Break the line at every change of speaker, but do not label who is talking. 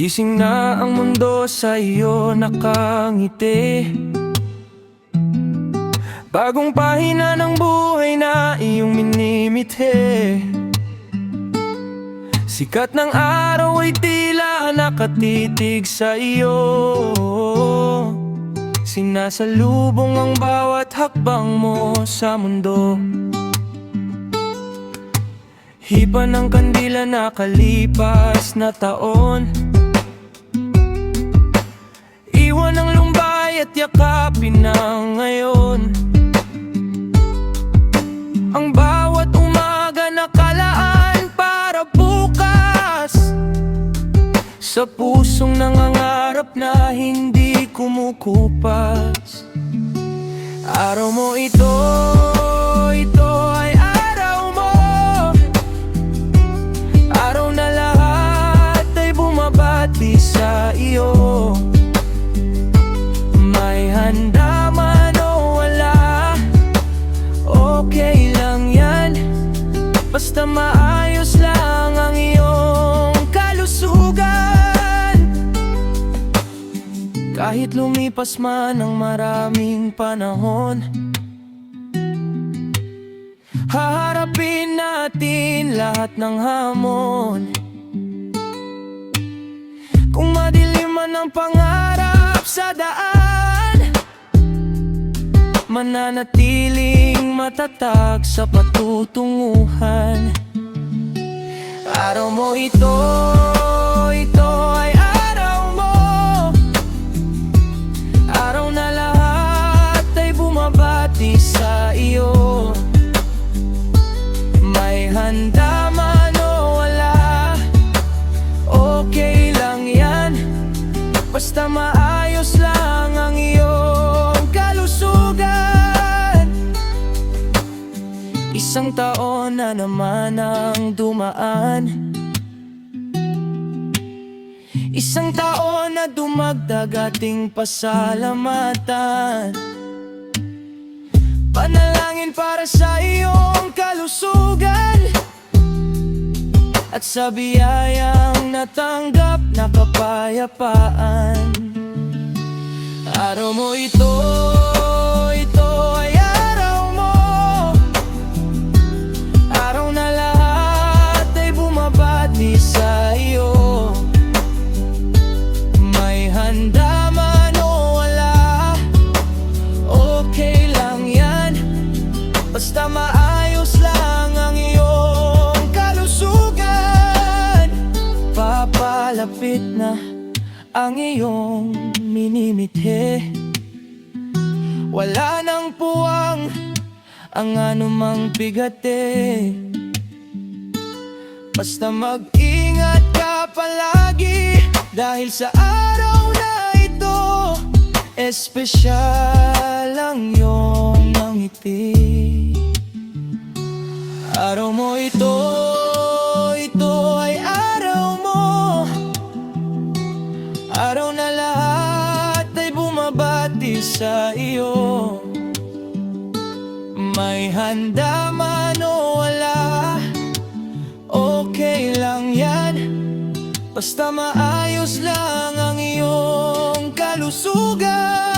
Gising na ang mundo sa iyo nakangiti. Bagong pahina ng buhay na iyong minimithi. Sikat ng araw ay tila nakatitig sa iyo. Sinasalubong ang bawat hakbang mo sa mundo. Hipa ng kandila na kalipas na taon. Iwan ang lumbay at yakapin na ngayon. Ang bawat umaga nakalaan para bukas. Sa pusong nangangarap na hindi kumukupas. Araw mo ito ay araw mo. Araw na lahat ay bumabati sa iyo. May handa man o wala, okay lang yan. Basta maayos lang ang iyong kalusugan. Kahit lumipas man ang maraming panahon, haharapin natin lahat ng hamon. Kung madilim man ang pangarap sa daan, mananatiling matatag sa patutunguhan. Araw mo ito ay araw mo. Araw na lahat ay bumabati sa iyo. May handa man o wala, okay lang yan. Basta maayos lang ang iyong kalusugan. Isang taon na naman ang dumaan. Isang taon na dumagdag ating pasalamatan. Panalangin para sa iyong kalusugan, at sa biyayang natanggap na kapayapaan. Araw mo ito ay araw mo. Araw na lahat ay bumabati sa iyo. May handa man o wala, okay lang yan. Basta maayos lang ang iyong kalusugan. Papalapit na ang iyong minimithi. Wala nang puwang ang anumang bigate. Basta mag-ingat ka palagi, dahil sa araw na ito, espesyal ang iyong ngiti. Araw mo ito ay araw mo. Araw na lahat ay bumabati sa iyo. May handa man o wala, okay lang yan. Basta maayos lang ang iyong kalusugan.